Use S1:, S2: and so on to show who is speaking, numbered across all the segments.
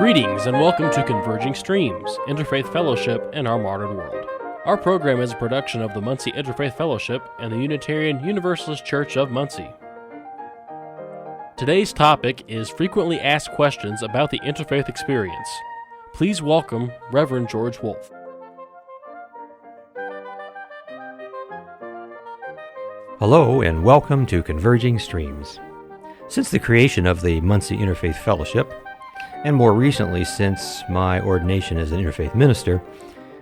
S1: Greetings and welcome to Converging Streams, Interfaith Fellowship in Our Modern World. Our program is a production of the Muncie Interfaith Fellowship and the Unitarian Universalist Church of Muncie. Today's topic is frequently asked questions about the interfaith experience. Please welcome Reverend George Wolfe.
S2: Hello and welcome to Converging Streams. Since the creation of the Muncie Interfaith Fellowship, and more recently since my ordination as an interfaith minister,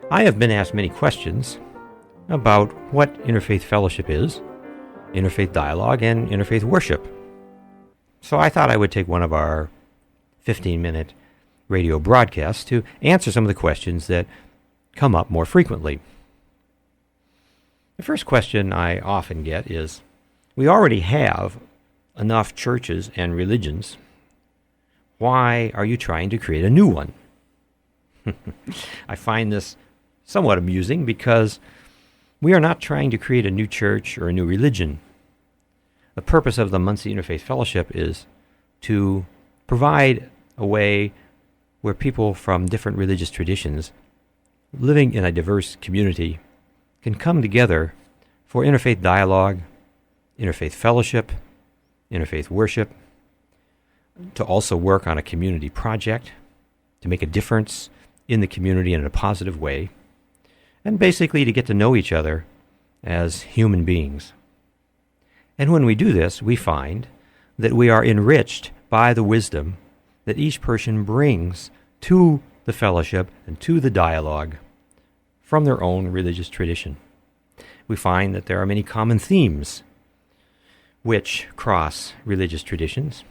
S2: I have been asked many questions about what interfaith fellowship is, interfaith dialogue, and interfaith worship. So I thought I would take one of our 15-minute radio broadcasts to answer some of the questions that come up more frequently. The first question I often get is, we already have enough churches and religions. Why are you trying to create a new one? I find this somewhat amusing because we are not trying to create a new church or a new religion. The purpose of the Muncie Interfaith Fellowship is to provide a way where people from different religious traditions living in a diverse community can come together for interfaith dialogue, interfaith fellowship, interfaith worship, to also work on a community project, to make a difference in the community in a positive way, and basically to get to know each other as human beings. And when we do this, we find that we are enriched by the wisdom that each person brings to the fellowship and to the dialogue from their own religious tradition. We find that there are many common themes which cross religious traditions,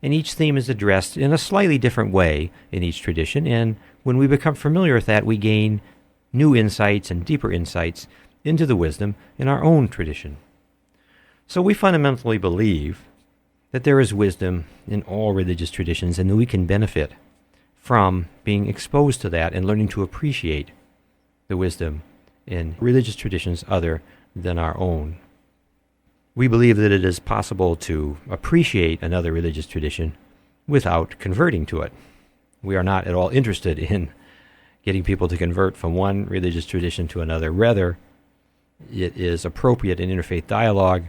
S2: and each theme is addressed in a slightly different way in each tradition, and when we become familiar with that, we gain new insights and deeper insights into the wisdom in our own tradition. So we fundamentally believe that there is wisdom in all religious traditions and that we can benefit from being exposed to that and learning to appreciate the wisdom in religious traditions other than our own. We believe that it is possible to appreciate another religious tradition without converting to it. We are not at all interested in getting people to convert from one religious tradition to another. Rather, it is appropriate in interfaith dialogue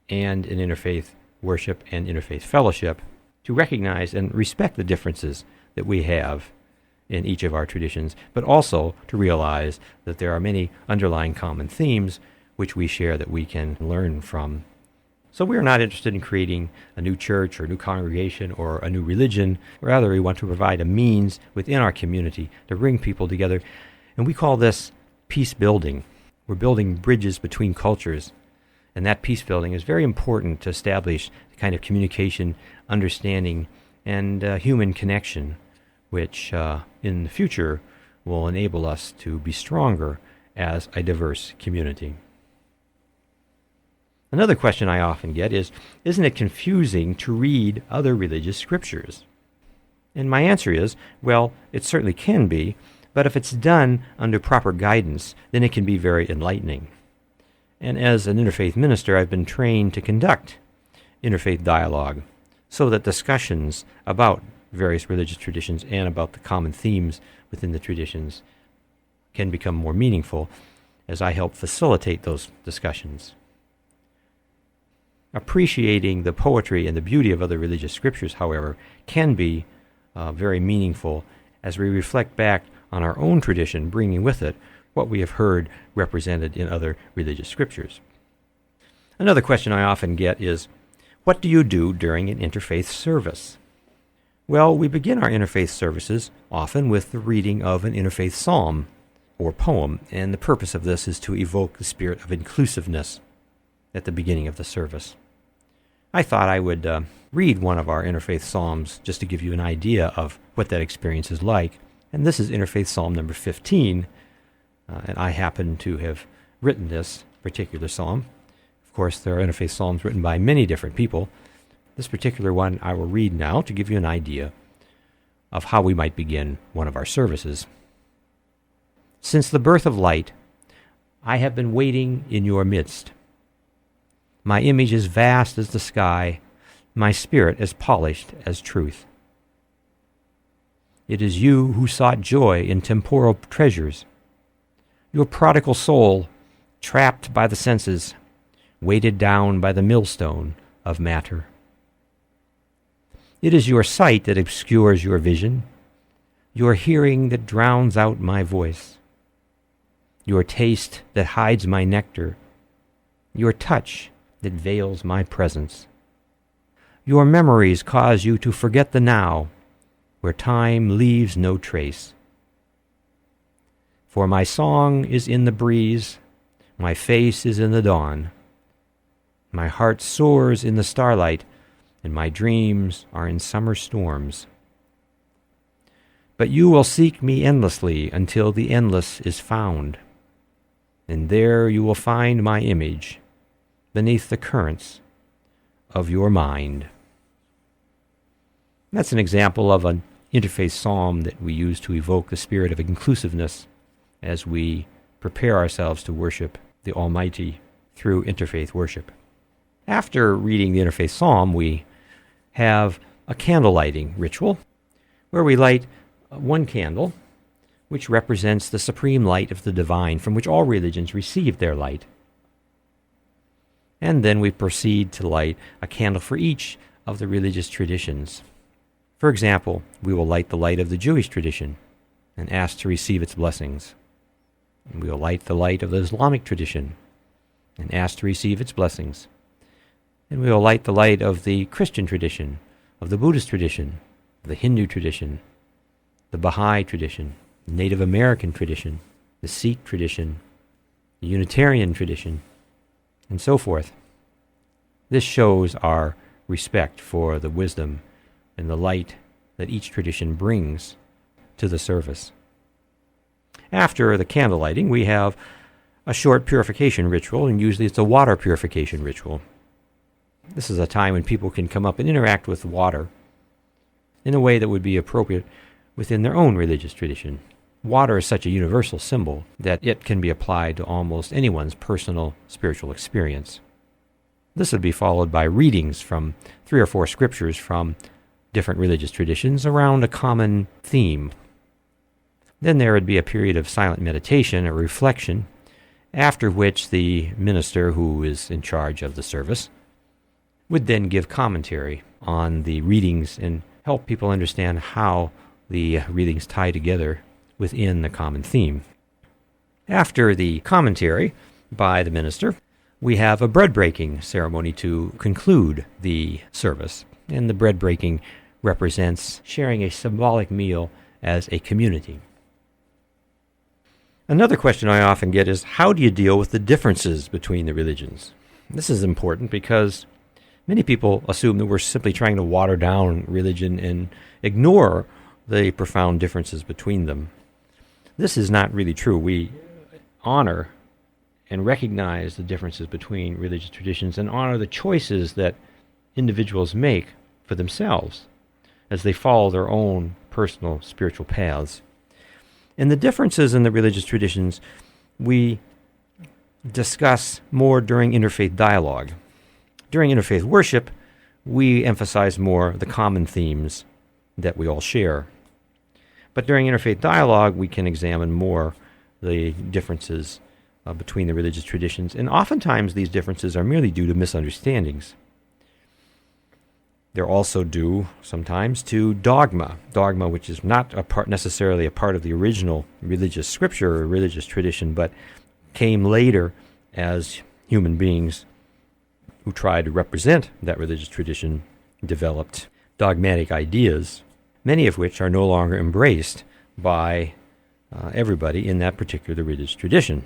S2: and in interfaith worship and interfaith fellowship to recognize and respect the differences that we have in each of our traditions, but also to realize that there are many underlying common themes which we share that we can learn from. So we are not interested in creating a new church or a new congregation or a new religion. Rather, we want to provide a means within our community to bring people together. And we call this peace building. We're building bridges between cultures. And that peace building is very important to establish the kind of communication, understanding, and human connection, which in the future will enable us to be stronger as a diverse community. Another question I often get is, isn't it confusing to read other religious scriptures? And my answer is, well, it certainly can be, but if it's done under proper guidance, then it can be very enlightening. And as an interfaith minister, I've been trained to conduct interfaith dialogue so that discussions about various religious traditions and about the common themes within the traditions can become more meaningful as I help facilitate those discussions. Appreciating the poetry and the beauty of other religious scriptures, however, can be very meaningful as we reflect back on our own tradition, bringing with it what we have heard represented in other religious scriptures. Another question I often get is, what do you do during an interfaith service? Well, we begin our interfaith services often with the reading of an interfaith psalm or poem, and the purpose of this is to evoke the spirit of inclusiveness at the beginning of the service. I thought I would read one of our interfaith psalms just to give you an idea of what that experience is like. And this is Interfaith Psalm number 15, and I happen to have written this particular psalm. Of course, there are interfaith psalms written by many different people. This particular one I will read now to give you an idea of how we might begin one of our services. Since the birth of light, I have been waiting in your midst. My image is vast as the sky, my spirit as polished as truth. It is you who sought joy in temporal treasures. Your prodigal soul, trapped by the senses, weighted down by the millstone of matter. It is your sight that obscures your vision, your hearing that drowns out my voice, your taste that hides my nectar, your touch that veils my presence. Your memories cause you to forget the now, where time leaves no trace. For my song is in the breeze, my face is in the dawn, my heart soars in the starlight, and my dreams are in summer storms. But you will seek me endlessly until the endless is found, and there you will find my image beneath the currents of your mind. That's an example of an interfaith psalm that we use to evoke the spirit of inclusiveness as we prepare ourselves to worship the Almighty through interfaith worship. After reading the interfaith psalm, we have a candle lighting ritual where we light one candle, which represents the supreme light of the divine from which all religions receive their light. And then we proceed to light a candle for each of the religious traditions. For example, we will light the light of the Jewish tradition and ask to receive its blessings. And we will light the light of the Islamic tradition and ask to receive its blessings. And we will light the light of the Christian tradition, of the Buddhist tradition, the Hindu tradition, the Baha'i tradition, the Native American tradition, the Sikh tradition, the Unitarian tradition, and so forth. This shows our respect for the wisdom and the light that each tradition brings to the service. After the candle lighting, we have a short purification ritual, and usually it's a water purification ritual. This is a time when people can come up and interact with water in a way that would be appropriate within their own religious tradition. Water is such a universal symbol that it can be applied to almost anyone's personal spiritual experience. This would be followed by readings from 3 or 4 scriptures from different religious traditions around a common theme. Then there would be a period of silent meditation or reflection, after which the minister who is in charge of the service would then give commentary on the readings and help people understand how the readings tie together within the common theme. After the commentary by the minister, we have a bread-breaking ceremony to conclude the service. And the bread-breaking represents sharing a symbolic meal as a community. Another question I often get is, how do you deal with the differences between the religions? This is important because many people assume that we're simply trying to water down religion and ignore the profound differences between them. This is not really true. We honor and recognize the differences between religious traditions and honor the choices that individuals make for themselves as they follow their own personal spiritual paths. And the differences in the religious traditions we discuss more during interfaith dialogue. During interfaith worship, we emphasize more the common themes that we all share. But during interfaith dialogue, we can examine more the differences between the religious traditions, and oftentimes these differences are merely due to misunderstandings. They're also due sometimes to dogma, which is not necessarily a part of the original religious scripture or religious tradition, but came later as human beings who tried to represent that religious tradition developed dogmatic ideas, many of which are no longer embraced by everybody in that particular religious tradition.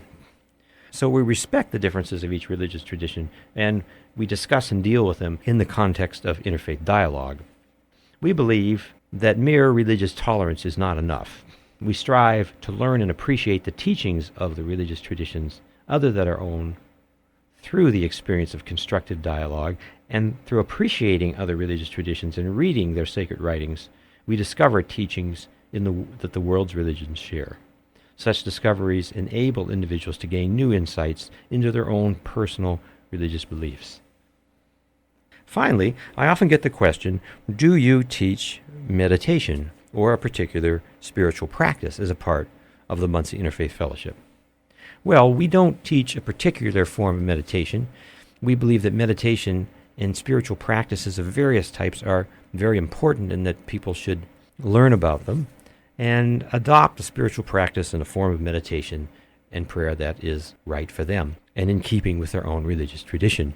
S2: So we respect the differences of each religious tradition, and we discuss and deal with them in the context of interfaith dialogue. We believe that mere religious tolerance is not enough. We strive to learn and appreciate the teachings of the religious traditions other than our own through the experience of constructive dialogue, and through appreciating other religious traditions and reading their sacred writings, we discover teachings that the world's religions share. Such discoveries enable individuals to gain new insights into their own personal religious beliefs. Finally, I often get the question, do you teach meditation or a particular spiritual practice as a part of the Muncie Interfaith Fellowship? Well, we don't teach a particular form of meditation. We believe that meditation and spiritual practices of various types are very important and that people should learn about them and adopt a spiritual practice and a form of meditation and prayer that is right for them and in keeping with their own religious tradition.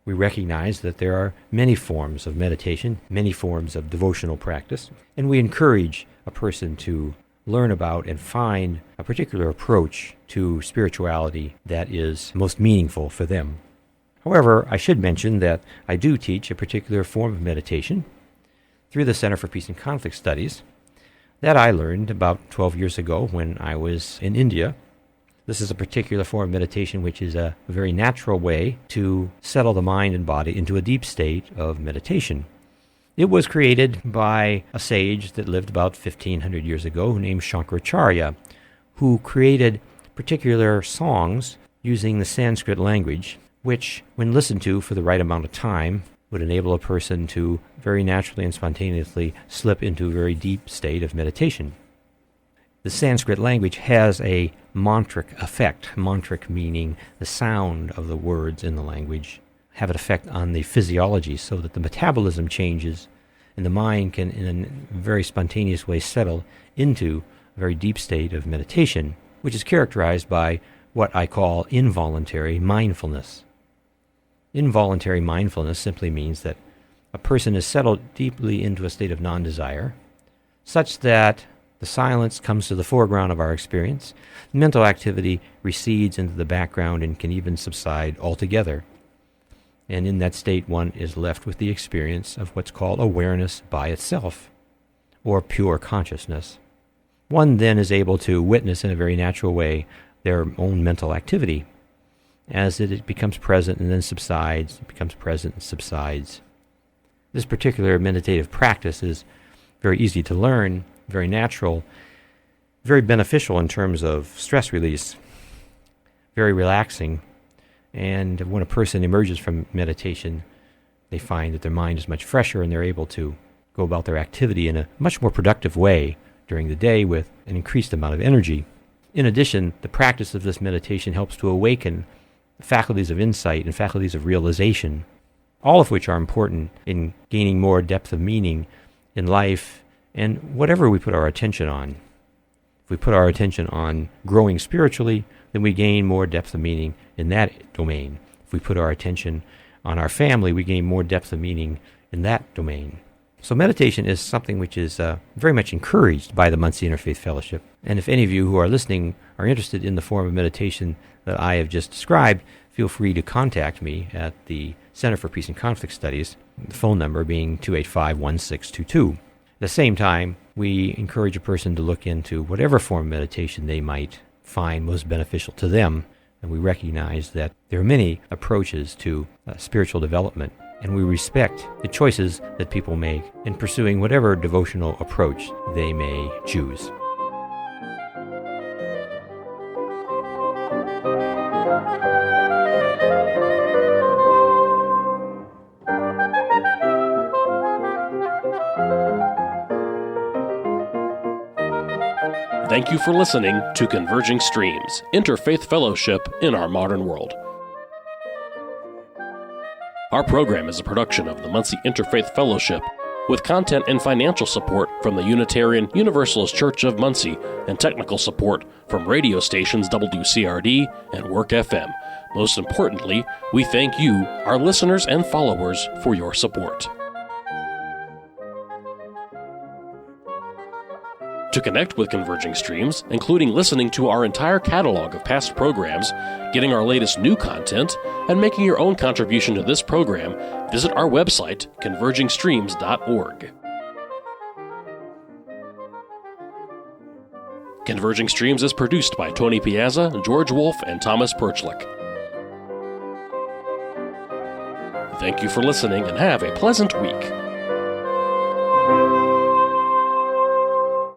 S2: We recognize that there are many forms of meditation, many forms of devotional practice, and we encourage a person to learn about and find a particular approach to spirituality that is most meaningful for them. However, I should mention that I do teach a particular form of meditation through the Center for Peace and Conflict Studies that I learned about 12 years ago when I was in India. This is a particular form of meditation which is a very natural way to settle the mind and body into a deep state of meditation. It was created by a sage that lived about 1,500 years ago named Shankaracharya, who created particular songs using the Sanskrit language, which, when listened to for the right amount of time, would enable a person to very naturally and spontaneously slip into a very deep state of meditation. The Sanskrit language has a mantric effect, mantric meaning the sound of the words in the language have an effect on the physiology so that the metabolism changes and the mind can, in a very spontaneous way, settle into a very deep state of meditation, which is characterized by what I call involuntary mindfulness. Involuntary mindfulness simply means that a person is settled deeply into a state of non-desire, such that the silence comes to the foreground of our experience, mental activity recedes into the background and can even subside altogether. And in that state, one is left with the experience of what's called awareness by itself, or pure consciousness. One then is able to witness in a very natural way their own mental activity, as it becomes present and then subsides, it becomes present and subsides. This particular meditative practice is very easy to learn, very natural, very beneficial in terms of stress release, very relaxing, and when a person emerges from meditation, they find that their mind is much fresher and they're able to go about their activity in a much more productive way during the day with an increased amount of energy. In addition, the practice of this meditation helps to awaken faculties of insight and faculties of realization, all of which are important in gaining more depth of meaning in life and whatever we put our attention on. If we put our attention on growing spiritually, then we gain more depth of meaning in that domain. If we put our attention on our family, we gain more depth of meaning in that domain. So meditation is something which is very much encouraged by the Muncie Interfaith Fellowship. And if any of you who are listening are interested in the form of meditation that I have just described, feel free to contact me at the Center for Peace and Conflict Studies, the phone number being 285-1622. At the same time, we encourage a person to look into whatever form of meditation they might find most beneficial to them. And we recognize that there are many approaches to spiritual development, and we respect the choices that people make in pursuing whatever devotional approach they may choose.
S1: Thank you for listening to Converging Streams, Interfaith Fellowship in Our Modern World. Our program is a production of the Muncie Interfaith Fellowship, with content and financial support from the Unitarian Universalist Church of Muncie and technical support from radio stations WCRD and Work FM. Most importantly, we thank you, our listeners and followers, for your support. To connect with Converging Streams, including listening to our entire catalog of past programs, getting our latest new content, and making your own contribution to this program, visit our website, convergingstreams.org. Converging Streams is produced by Tony Piazza, George Wolfe, and Thomas Perchlik. Thank you for listening and have a pleasant week.